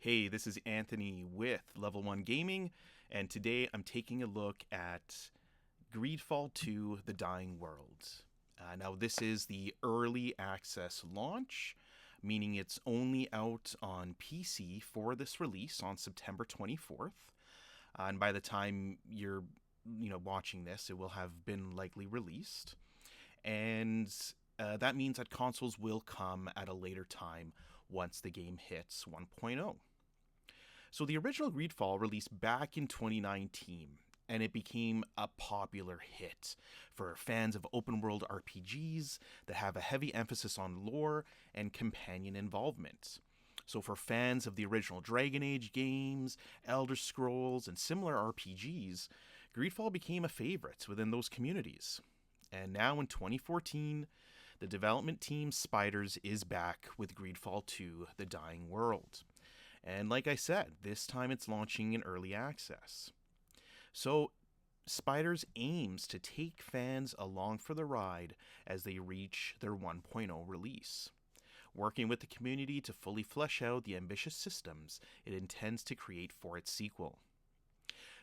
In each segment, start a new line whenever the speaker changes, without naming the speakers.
Hey, this is Anthony with Level 1 Gaming, and today I'm taking a look at Greedfall 2 The Dying World. Now, this is the early access launch, meaning it's only out on PC for this release on September 24th. And by the time you're watching this, it will have been likely released. And that means that consoles will come at a later time once the game hits 1.0. So the original Greedfall released back in 2019, and it became a popular hit for fans of open world RPGs that have a heavy emphasis on lore and companion involvement. So for fans of the original Dragon Age games, Elder Scrolls, and similar RPGs, Greedfall became a favorite within those communities. And now in 2014, the development team Spiders is back with Greedfall 2 The Dying World. And like I said, this time it's launching in early access. So Spiders aims to take fans along for the ride as they reach their 1.0 release, working with the community to fully flesh out the ambitious systems it intends to create for its sequel.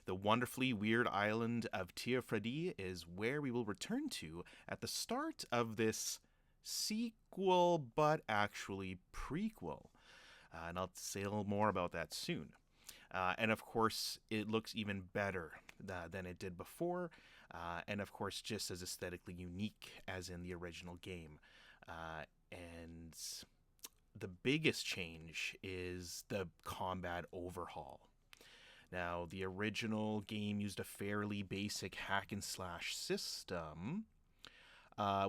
The wonderfully weird island of Teofredi is where we will return to at the start of this sequel, but actually prequel. And I'll say a little more about that soon. And of course, it looks even better than it did before. And of course, just as aesthetically unique as in the original game. And the biggest change is the combat overhaul. Now, the original game used a fairly basic hack and slash system,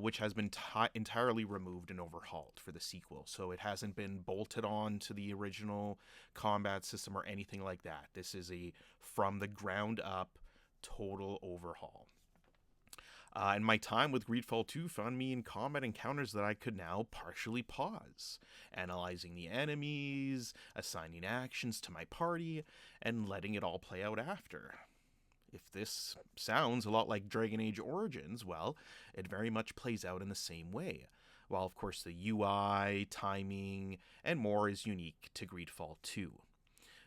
which has been entirely removed and overhauled for the sequel. So it hasn't been bolted on to the original combat system or anything like that. This is a from the ground up total overhaul. And my time with Greedfall 2 found me in combat encounters that I could now partially pause, analyzing the enemies, assigning actions to my party, and letting it all play out after. If this sounds a lot like Dragon Age Origins, well, it very much plays out in the same way. While, of course, the UI, timing, and more is unique to Greedfall 2.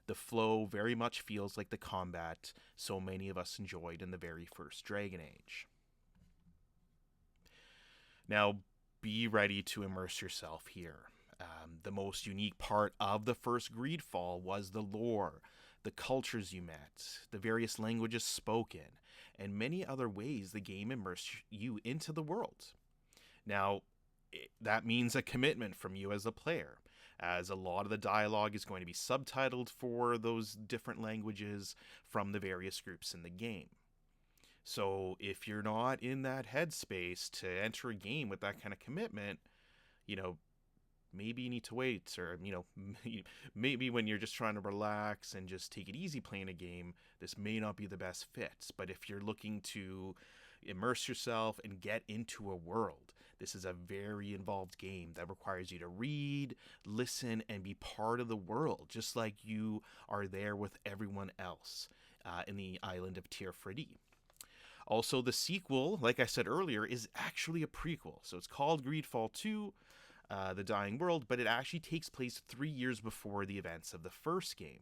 The flow very much feels like the combat so many of us enjoyed in the very first Dragon Age. Now, be ready to immerse yourself here. The most unique part of the first Greedfall was the lore, the cultures you met, the various languages spoken, and many other ways the game immersed you into the world. Now, that means a commitment from you as a player, as a lot of the dialogue is going to be subtitled for those different languages from the various groups in the game. So if you're not in that headspace to enter a game with that kind of commitment, maybe you need to wait, or, maybe when you're just trying to relax and just take it easy playing a game, this may not be the best fit. But if you're looking to immerse yourself and get into a world, this is a very involved game that requires you to read, listen, and be part of the world, just like you are there with everyone else in the island of Teofredi. Also, the sequel, like I said earlier, is actually a prequel. So it's called Greedfall 2, The Dying World, but it actually takes place 3 years before the events of the first game,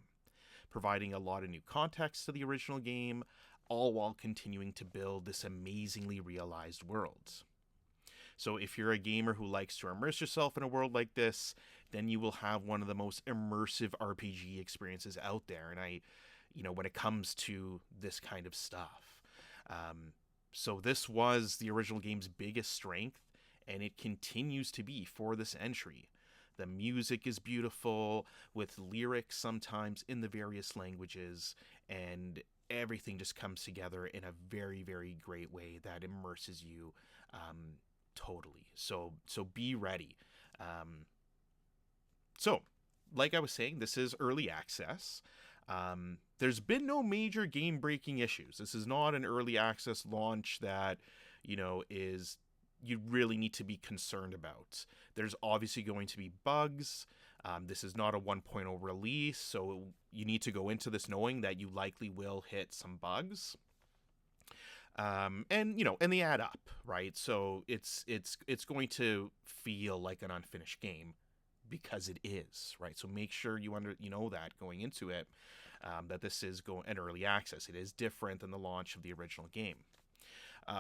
providing a lot of new context to the original game, all while continuing to build this amazingly realized world. So if you're a gamer who likes to immerse yourself in a world like this, then you will have one of the most immersive RPG experiences out there. And when it comes to this kind of stuff. So this was the original game's biggest strength, and it continues to be for this entry. The music is beautiful, with lyrics sometimes in the various languages, and everything just comes together in a very, very great way that immerses you totally. So be ready. So, like I was saying, this is early access. There's been no major game-breaking issues. This is not an early access launch that, is you really need to be concerned about. There's obviously going to be bugs. This is not a 1.0 release, so you need to go into this knowing that you likely will hit some bugs. And they add up, right? So it's going to feel like an unfinished game, because it is, right? So make sure you know that going into it, that this is an early access. It is different than the launch of the original game.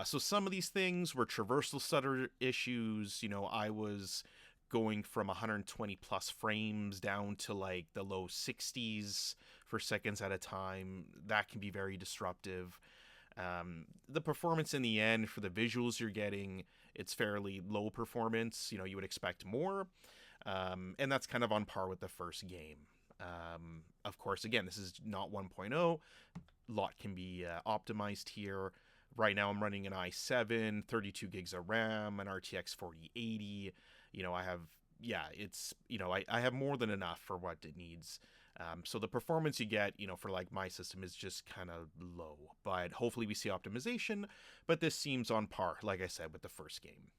So some of these things were traversal stutter issues. I was going from 120 plus frames down to like the low 60s for seconds at a time. That can be very disruptive. The performance in the end for the visuals you're getting, it's fairly low performance. You would expect more. And that's kind of on par with the first game. Of course, again, this is not 1.0. A lot can be optimized here. Right now I'm running an i7, 32 gigs of RAM, an RTX 4080. I have, I have more than enough for what it needs. So the performance you get, for like my system is just kind of low. But hopefully we see optimization. But this seems on par, like I said, with the first game.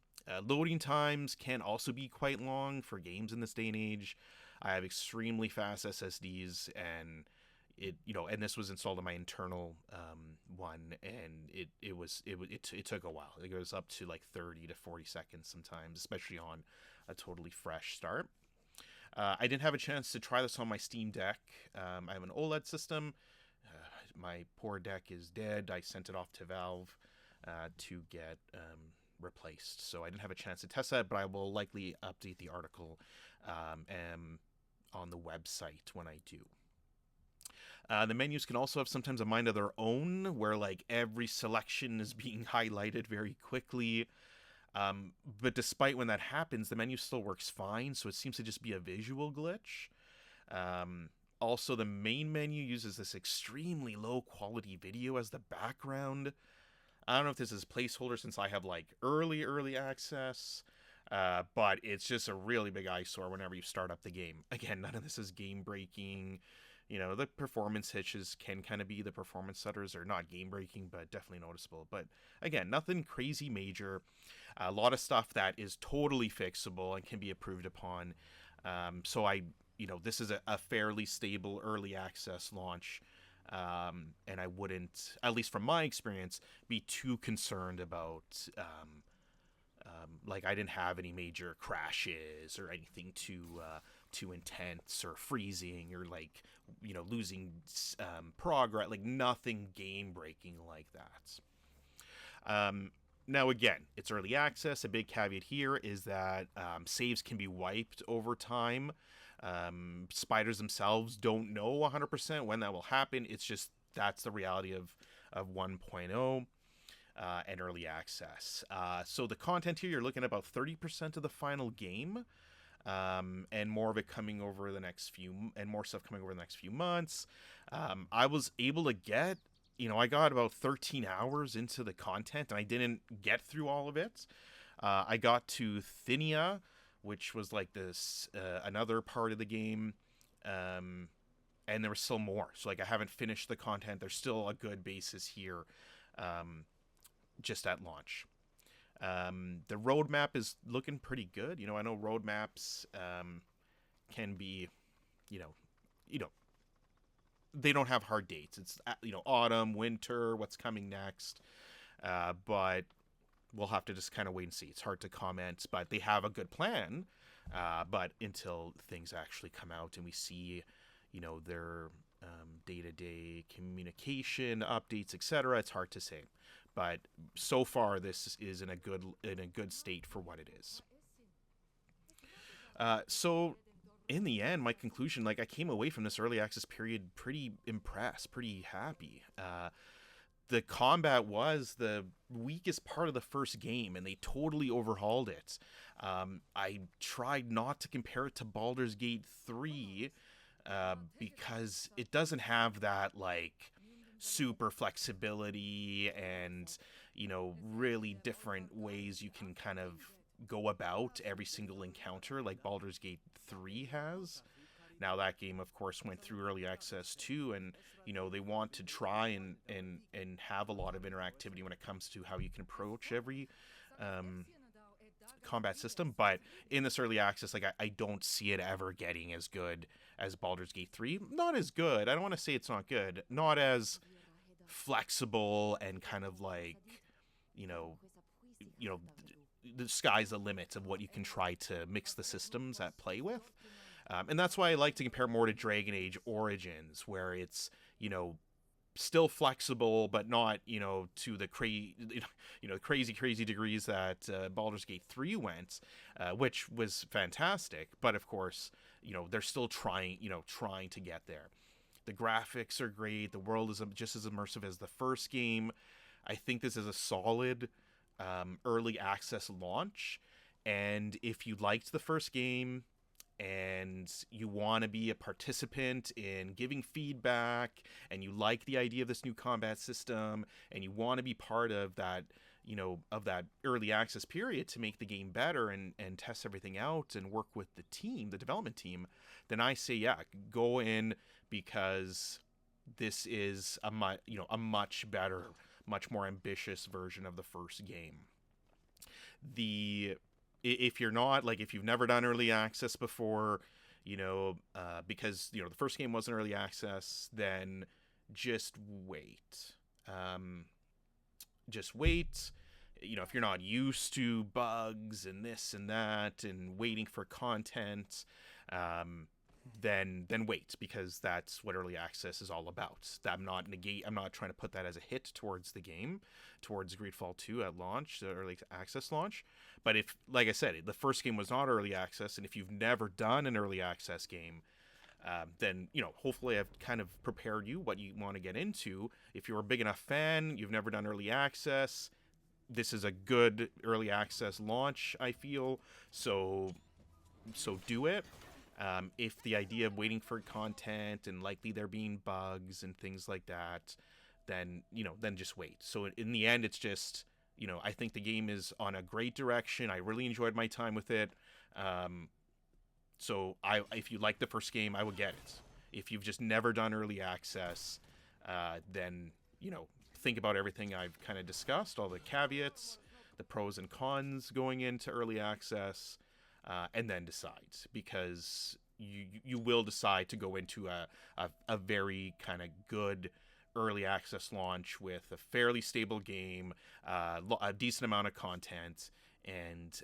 Loading times can also be quite long for games in this day and age. I have extremely fast SSDs, and and this was installed on my internal one, and it took a while. It goes up to like 30 to 40 seconds sometimes, especially on a totally fresh start. I didn't have a chance to try this on my Steam Deck. I have an OLED system. My poor deck is dead. I sent it off to Valve to get replaced, so I didn't have a chance to test that, but I will likely update the article on the website when I do. The menus can also have sometimes a mind of their own, where like every selection is being highlighted very quickly. But despite when that happens, the menu still works fine, so it seems to just be a visual glitch. Also, the main menu uses this extremely low quality video as the background. I don't know if this is placeholder since I have like early access, but it's just a really big eyesore whenever you start up the game. Again, none of this is game breaking. The performance hitches can kind of be the performance stutters, are not game breaking, but definitely noticeable. But again, nothing crazy major. A lot of stuff that is totally fixable and can be improved upon. So this is a fairly stable early access launch. And I wouldn't, at least from my experience, be too concerned about, like I didn't have any major crashes or anything too intense or freezing or like, losing progress, like nothing game breaking like that. Now, again, it's early access. A big caveat here is that saves can be wiped over time. Spiders themselves don't know 100% when that will happen. It's just that's the reality of 1.0 and early access. So the content here, you're looking at about 30% of the final game, and more of it coming over the next more stuff coming over the next few months. I was able to get, I got about 13 hours into the content, and I didn't get through all of it. I got to Thynia, which was like this another part of the game, and there was still more. So like I haven't finished the content. There's still a good basis here, just at launch. The roadmap is looking pretty good. I know roadmaps can be, they don't have hard dates. It's autumn, winter, what's coming next, but we'll have to just kind of wait and see. It's hard to comment, but they have a good plan. But until things actually come out and we see, their day-to-day communication updates, etc., it's hard to say. But so far, this is in a good state for what it is. So in the end, my conclusion, like I came away from this early access period pretty impressed, pretty happy. The combat was the weakest part of the first game, and they totally overhauled it. I tried not to compare it to Baldur's Gate 3 because it doesn't have that like super flexibility and really different ways you can kind of go about every single encounter like Baldur's Gate 3 has. Now that game of course went through early access too, and they want to try and have a lot of interactivity when it comes to how you can approach every combat system, but in this early access, like I don't see it ever getting as good as Baldur's Gate 3. Not as good. I don't want to say it's not good. Not as flexible and kind of like, you know, the sky's the limit of what you can try to mix the systems at play with. And that's why I like to compare more to Dragon Age Origins, where it's, still flexible, but not, to the crazy degrees that Baldur's Gate 3 went, which was fantastic. But of course, they're still trying to get there. The graphics are great. The world is just as immersive as the first game. I think this is a solid early access launch. And if you liked the first game and you want to be a participant in giving feedback, and you like the idea of this new combat system, and you want to be part of that, of that early access period to make the game better and test everything out and work with the development team, then I say, yeah, go in, because this is a much better, much more ambitious version of the first game. If you're not, like, if you've never done early access before, because the first game wasn't early access, then just wait. Just wait. If you're not used to bugs and this and that and waiting for content, then wait, because that's what early access is all about. I'm not trying to put that as a hit towards the game, towards Greedfall 2 at launch, the early access launch. But if, like I said, the first game was not early access, and if you've never done an early access game, then, hopefully I've kind of prepared you what you want to get into. If you're a big enough fan, you've never done early access, this is a good early access launch, I feel. So do it. If the idea of waiting for content and likely there being bugs and things like that, then just wait. So in the end, it's just, I think the game is on a great direction. I really enjoyed my time with it. So if you like the first game, I would get it. If you've just never done early access, then, think about everything I've kind of discussed, all the caveats, the pros and cons going into early access, and then decide, because you will decide to go into a very kind of good early access launch with a fairly stable game, a decent amount of content, and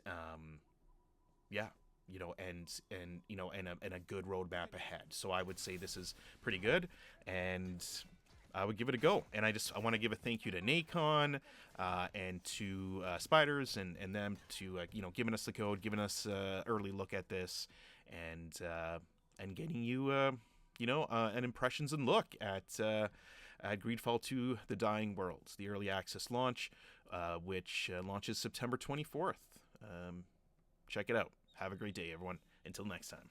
and a good roadmap ahead. So I would say this is pretty good, and I would give it a go. And I want to give a thank you to Nacon and to Spiders and them to giving us the code, giving us early look at this, and getting you an impressions and look at Greedfall 2: The Dying Worlds, the early access launch, which launches September 24th. Check it out. Have a great day, everyone. Until next time.